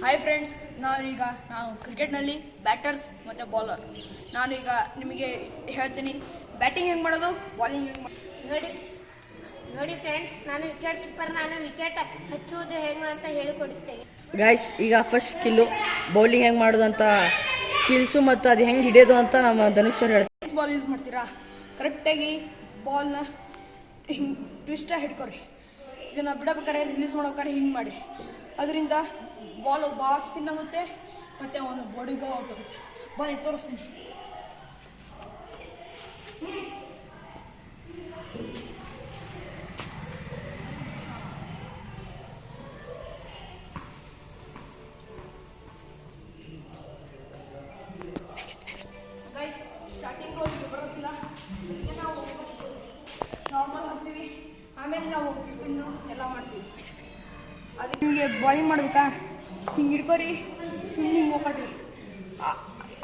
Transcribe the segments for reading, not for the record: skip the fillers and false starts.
Hi friends, ನಾನು ಕ್ರಿಕೆಟ್ನಲ್ಲಿ batters ಮತ್ತು ಬೌಲರ್. ನಾನು ಈಗ ನಿಮಗೆ ಹೇಳ್ತೀನಿ ಬ್ಯಾಟಿಂಗ್ ಹೆಂಗೆ ಮಾಡೋದು, ಬಾಲಿಂಗ್ ಹೆಂಗೆ ಮಾಡೋದು. ನೋಡಿ ಫ್ರೆಂಡ್ಸ್, ನಾನು ವಿಕೆಟ್ ಕೀಪರ್. ನಾನು ವಿಕೆಟ್ ಹಚ್ಚುವುದು ಹೆಂಗೆ ಅಂತ ಹೇಳಿಕೊಡುತ್ತೇನೆ. ಗೈಸ್, ಈಗ ಫಸ್ಟ್ ಸ್ಕಿಲ್ಲು ಬೌಲಿಂಗ್ ಹೆಂಗೆ ಮಾಡೋದು ಅಂತ ಸ್ಕಿಲ್ಸು ಮತ್ತು ಅದು ಹೆಂಗೆ ಹಿಡಿಯೋದು ಅಂತ ನಮ್ಮ ಧನುಷ್ ಹೇಳ್ತಾರೆ. ಬಾಲ್ ಯೂಸ್ ಮಾಡ್ತೀರಾ, ಕರೆಕ್ಟಾಗಿ ಬಾಲ್ನ ಹಿಂಗೆ ಟ್ವಿಸ್ಟಾಗಿ ಹಿಡ್ಕೊರಿ. ಇದನ್ನು ಬಿಡಬೇಕಾದ್ರೆ ರಿಲೀಸ್ ಮಾಡ್ಬೇಕಾದ್ರೆ ಹಿಂಗೆ ಮಾಡಿ. ಅದರಿಂದ ಬಾಲ್ ಭಾಳ ಸ್ಪಿನ್ ಆಗುತ್ತೆ ಮತ್ತು ಅವನು ಬಾಡಿಗೂ ಔಟ್ ಆಗುತ್ತೆ. ಬಾಲ್ ತೋರಿಸ್ತೀನಿ. ಗೈಸ್, ಸ್ಟಾರ್ಟಿಂಗು ಬರೋದಿಲ್ಲ. ಈಗ ನಾವು ನಾರ್ಮಲ್ ಹಾಕ್ತೀವಿ, ಆಮೇಲೆ ನಾವು ಸ್ಪಿನ್ನು ಎಲ್ಲ ಮಾಡ್ತೀವಿ. ಅದಕ್ಕೆ ನಿಮಗೆ ಬಾಲಿಂಗ್ ಮಾಡ್ಬೇಕಾ, ಹಿಂಗೆ ಹಿಡ್ಕೊರಿ, ಸುಮ್ಮನೆ ಹಿಂಗೆ ಹೋಗ್ಕೊಟ್ರಿ.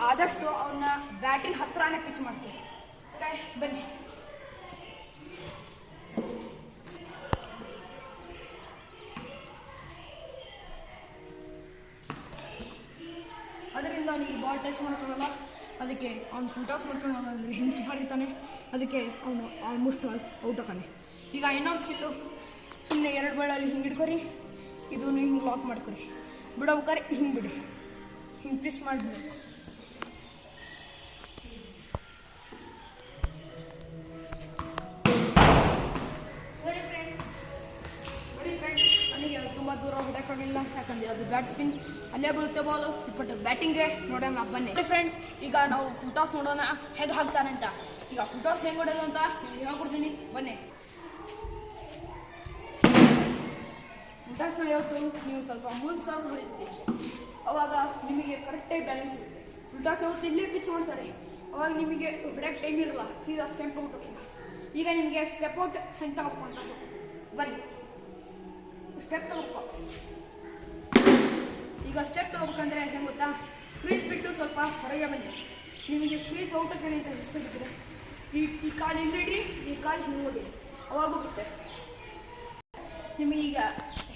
ಆದಷ್ಟು ಅವನ್ನ ಬ್ಯಾಟಿನ ಹತ್ರನೇ ಪಿಚ್ ಮಾಡಿಸಿ. ಓಕೆ, ಬನ್ನಿ. ಅದರಿಂದ ಅವನಿಗೆ ಬಾಲ್ ಟಚ್ ಮಾಡೋಕ್ಕಾಗಲ್ಲ. ಅದಕ್ಕೆ ಅವ್ನು ಫುಲ್ ಟಾಸ್ ಮಾಡ್ಕೊಂಡು ಅವನು ಹಿಂಗೆ ಕೀಪರ್ ಇರ್ತಾನೆ. ಅದಕ್ಕೆ ಅವನು ಆಲ್ಮೋಸ್ಟ್ ಔಟ್ ಹಾಕಾನೆ. ಈಗ ಇನ್ನೊಂದು ಸ್ಕಿಲ್ಲು, ಸುಮ್ಮನೆ 2 ಬಾಳಲ್ಲಿ ಹಿಂಗೆ ಹಿಡ್ಕೊರಿ, ಇದನ್ನು ಹಿಂಗೆ ಲಾಕ್ ಮಾಡ್ಕೊರಿ. ಬಿಡೋಬೇಕಾರೆ ಹಿಂಗೆ ಬಿಡಿ, ಹಿಂಗೆ ಟ್ವಿಸ್ಟ್ ಮಾಡಿಬಿಡಿ. ನೋಡಿ ಫ್ರೆಂಡ್ಸ್, ನನಗೆ ತುಂಬ ದೂರ ಹೊಡೋಕ್ಕಾಗಿಲ್ಲ, ಯಾಕಂದರೆ ಅದು ಬ್ಯಾಟ್ ಸ್ಪಿನ್ ಅಲ್ಲೇ ಬೀಳುತ್ತೆ ಬಾಲು. ಬಟ್ ಬ್ಯಾಟಿಂಗ್ಗೆ ನೋಡೋಣ ಬನ್ನಿ. ಫ್ರೆಂಡ್ಸ್, ಈಗ ನಾವು ಫುಲ್ ಟಾಸ್ ನೋಡೋಣ ಹೇಗೆ ಹಾಕ್ತಾನೆ ಅಂತ. ಈಗ ಫುಲ್ ಟಾಸ್ ಹೆಂಗೆ ಹೊಡೋದು ಅಂತ ನಿಮ್ಗೆ ಹೇಳ್ಕೊಡ್ತೀನಿ, ಬನ್ನಿ. ಟಾಸ್ನ ಯಾವತ್ತು ನೀವು ಸ್ವಲ್ಪ ಮುಂದೆ ಹೊಡಿತೀವಿ, ಅವಾಗ ನಿಮಗೆ ಕರೆಕ್ಟಾಗಿ ಬ್ಯಾಲೆನ್ಸ್ ಇರುತ್ತೆ. ಫುಲ್ ಟಾಸ್ ಯಾವತ್ತು ಇಲ್ಲೇ ಪಿಚ್ ಮಾಡ್ತಾರೆ, ಅವಾಗ ನಿಮಗೆ ಹೊಡೆಯೋಕ್ಕೆ ಟೈಮ್ ಇರಲ್ಲ, ಸೀದಾ ಸ್ಟೆಪ್ ಔಟ್ ಹೋಗಿ. ಈಗ ನಿಮಗೆ ಸ್ಟೆಪ್ ಔಟ್ ಹೆಂಗೆ ತಗೋಬೇಕು ಬನ್ನಿ. ಸ್ಟೆಪ್ ತಗೋಬೇಕು. ಈಗ ಸ್ಟೆಪ್ ತಗೋಬೇಕಂದ್ರೆ ಹೆಂಗೆ ಗೊತ್ತಾ, ಸ್ಕ್ರೀಸ್ ಬಿಟ್ಟು ಸ್ವಲ್ಪ ಹೊರಗೆ ಬನ್ನಿ. ನಿಮಗೆ ಸ್ಕ್ರೀಸ್ ಔಟಕ್ಕೆ ಅಂತ ಹೆಸರಿದ್ರೆ ಈ ಕಾಲು ಹಿಂಗಿಡ್ರಿ, ಈ ಕಾಲು ಹಿಂಗೆ ಹೊಡಿ, ಅವಾಗ ಹೋಗುತ್ತೆ. ನಿಮಗೀಗ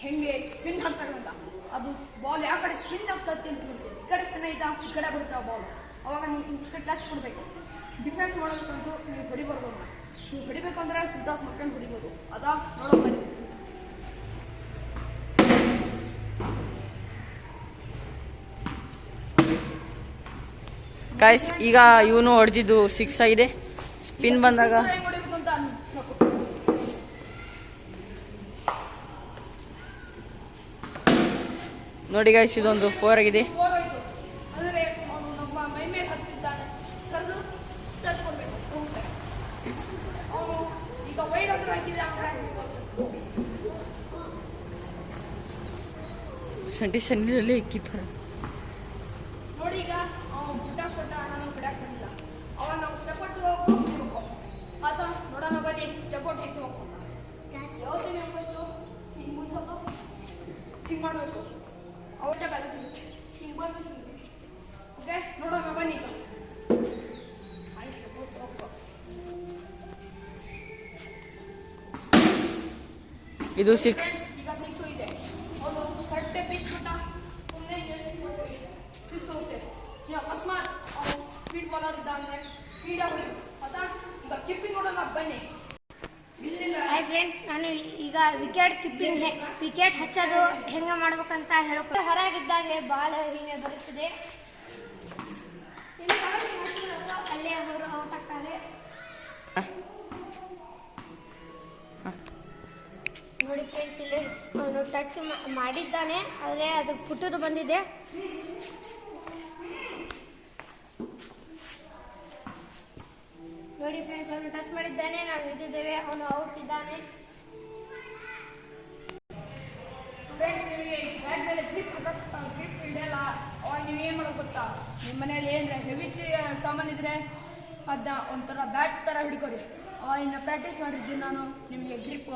ಹೆಂಗೆ ಸ್ಪಿನ್ ಹಾಕ್ತಾರೆ ಅಂತ, ಅದು ಬಾಲ್ ಯಾವ ಕಡೆ ಸ್ಪಿನ್ ಆಗ್ತದೆ ಅಂತ ನೋಡ್ತೀವಿ. ಈ ಕಡೆ ಸ್ಪಿನ್ ಐತಾ, ಈ ಕಡೆ ಬರುತ್ತೆ ಬಾಲ್, ಅವಾಗ ನೀವು ಇಷ್ಟೇ ಟಚ್ ಕೊಡಬೇಕು. ಡಿಫೆನ್ಸ್ ಮಾಡೋದಕ್ಕಂತೂ ನೀವು ಹೊಡಿಬಾರ್ದು ಅಂತ. ನೀವು ಹೊಡಿಬೇಕು ಅಂದರೆ ಫುಲ್ ಟಾಸ್ ಮಾಡ್ಕೊಂಡು ಹೊಡಿಬೋದು. ಅದಾ ನೋಡೋ ಬನ್ನಿ. ಗೈಸ್, ಈಗ ಇವನು ಹೊಡೆದಿದ್ದು 6 ಆಗಿದೆ. ಸ್ಪಿನ್ ಬಂದಾಗ ಹೊಡಿಬೇಕು ಅಂತ ನೋಡಿ ಗೈಸ್, ಇದೊಂದು 4 ಆಗಿದೆ. ಅಂದರೆ ಅವನು ನಮ್ಮ ಮೈ ಮೇಲೆ ಹತ್ತಿದ್ದಾನೆ, ಸರ್ದು ಟಚ್ ಕೊಡಬೇಕು, ಹೋಗುತ್ತೆ. ಅವನು ಈಗ ವೈಡ್ ಹತ್ರ ಹಾಕಿದೆ, ಸನ್ನಿನಲ್ಲಿ ಕೀಪರ್. ನೋಡಿ, ಈಗ ಅವನು ಟಾಸ್ ಕೊಟ್ಟ, ನಾನು ಬಿಡಕ್ಕೆ ಬಂದಿಲ್ಲ. ಅವಾಗ ನಾವು ಸ್ಟೆಪ್ ಔಟ್ ಹೋಗ್ಬೇಕು. ಆತ ನೋಡೋಣ ಬನ್ನಿ, ಸ್ಟೆಪ್ ಔಟ್ ಹೇಗೆ ಹೋಗ್ಬೇಕು. ಯಾವತ್ತೂ ನೀವು ಫಸ್ಟು ಹಿಂಗೆ ಮುಂದೆ ಹಿಂಗೆ ಮಾಡಬೇಕು, ಅವತ್ತೇ ಬ್ಯಾಲೆನ್ಸ್ ಇರುತ್ತೆ. ಹಿಂಗೆ ಬಂದು ಓಕೆ, ನೋಡೋಣ ಬನ್ನಿ. ಇದು 6. ಈಗ 6 ಇದೆ. ಅವನು ಕರೆಕ್ಟೇ ಪಿಚ್ ಕೊಟ್ಟ, ಸುಮ್ಮನೆ 6 ಹೋಗುತ್ತೆ. ನೀವು ಅಕಸ್ಮಾತ್ ಅವನು ಸ್ಪೀಡ್ ಬಾಲರ್ ಇದ್ದ ಅಂದರೆ ಸ್ಪೀಡಾಗಿ ಆಯ್ತಾ. ಈಗ ಕೀಪಿಂಗ್ ನೋಡೋಣ ಬನ್ನಿ. ಹಾಯ್ ಫ್ರೆಂಡ್ಸ್, ನಾನು ಈಗ ವಿಕೆಟ್ ಹಚ್ಚೋದು ಹೆಂಗೆ ಮಾಡ್ಬೇಕಂತ ಹೇಳ್ಕೊಡ್ತೀನಿ. ಹೊರಗಿದ್ದಾಗಲೇ ಬಾಲ್ ಹಿಂಗೆ ಬರುತ್ತದೆ, ಅಲ್ಲೇ ಅವರು ಔಟ್ ಆಗ್ತಾರೆ. ನೋಡಿ ಫ್ರೆಂಡ್ಸ್, ಇಲ್ಲಿ ಅವನು ಟಚ್ ಮಾಡಿದ್ದಾನೆ, ಆದರೆ ಅದು ಪುಟ್ಟದು ಬಂದಿದೆ. ನೋಡಿ ಫ್ರೆಂಡ್ಸ್, ಅವನು ಟಚ್ ಮಾಡಿದ್ದಾನೆ, ನಾವು ಹಿಡಿದಿದ್ದೇವೆ, ಅವನು ಔಟ್ ಇದ್ದಾನೆ. ಫ್ರೆಂಡ್ಸ್, ನಿಮಗೆ ಬ್ಯಾಟ್ ಮೇಲೆ ಗ್ರಿಪ್ ಹಿಡಿಯಲ್ಲ, ಅವಾಗ ನೀವು ಏನು ಮಾಡೋದು ಗೊತ್ತಾ, ನಿಮ್ಮ ಮನೇಲಿ ಏನಂದರೆ ಹೆವಿ ಸಾಮಾನು ಇದ್ದರೆ ಅದನ್ನ ಒಂಥರ ಬ್ಯಾಟ್ ಥರ ಹಿಡ್ಕೊರಿ. ಇನ್ನು ಪ್ರಾಕ್ಟೀಸ್ ಮಾಡಿದ್ದೀನಿ ನಾನು, ನಿಮಗೆ ಗ್ರಿಪ್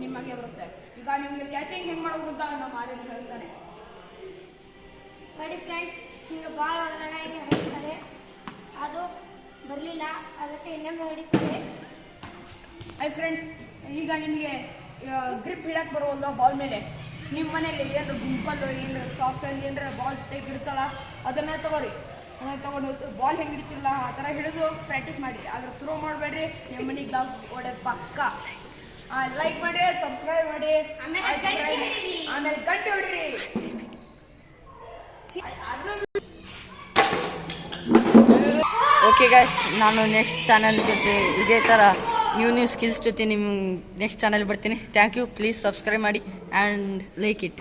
ನಿಮಗೆ ಬರುತ್ತೆ. ಈಗ ನಿಮಗೆ ಕ್ಯಾಚಿಂಗ್ ಹೆಂಗೆ ಮಾಡೋದು ಅಂತ ನಮ್ಮ ಆರ್ಯನ್ ಹೇಳ್ತಾನೆ. ನೋಡಿ ಫ್ರೆಂಡ್ಸ್, ಹಿಂಗೆ ಬಾಲ್ ಹೊರಗಡೆ ಹಿಂಗೆ ಹೊಡಿತಾರೆ, ಅದು ಬರಲಿಲ್ಲ, ಅದಕ್ಕೆ ಇನ್ನೊಮ್ಮೆ ಹೊಡಿತಾರೆ. ಫ್ರೆಂಡ್ಸ್, ಈಗ ನಿಮಗೆ ಗ್ರಿಪ್ ಹಿಡಕ್ಕೆ ಬರೋಲ್ಲ ಬಾಲ್ ಮೇಲೆ, ನಿಮ್ಮ ಮನೇಲಿ ಏನು ಗುಂಪಲ್ಲು ಏನು ಸಾಫ್ಟ್ ಹ್ಯಾಂಡ್ ಏನಾರ ಬಾಲ್ ಟೈಪ್ ಇರುತ್ತಲ್ಲ ಅದನ್ನೇ ತಗೋರಿ. ಅದನ್ನ ತಗೊಂಡು ಬಾಲ್ ಹೆಂಗೆ ಹಿಡಿತಿರಲ್ಲ ಆ ಥರ ಹಿಡಿದು ಪ್ರಾಕ್ಟೀಸ್ ಮಾಡಿ. ಅದ್ರ ಥ್ರೋ ಮಾಡಬೇಡ್ರಿ, ನಿಮ್ಮ ಮನೆಗೆ ಗ್ಲಾಸ್ ಹೊಡೆಯೋದು ಪಕ್ಕ. ಲೈಕ್ ಮಾಡಿರಿ, ಸಬ್ಸ್ಕ್ರೈಬ್ ಮಾಡಿ, ಆಮೇಲೆ ಗಂಟೆ ಹೊಡಿರಿ. ಓಕೆ ಗಾಯ್ಸ್, ನಾನು ನೆಕ್ಸ್ಟ್ ಚಾನಲ್ ಜೊತೆ ಇದೇ ಥರ ನ್ಯೂ ಸ್ಕಿಲ್ಸ್ ಜೊತೆ ನಿಮ್ಮ ನೆಕ್ಸ್ಟ್ ಚಾನಲ್ ಬರ್ತೀನಿ. Thank you. ಪ್ಲೀಸ್ ಸಬ್ಸ್ಕ್ರೈಬ್ ಮಾಡಿ ಆ್ಯಂಡ್ ಲೈಕ್ ಇಟ್.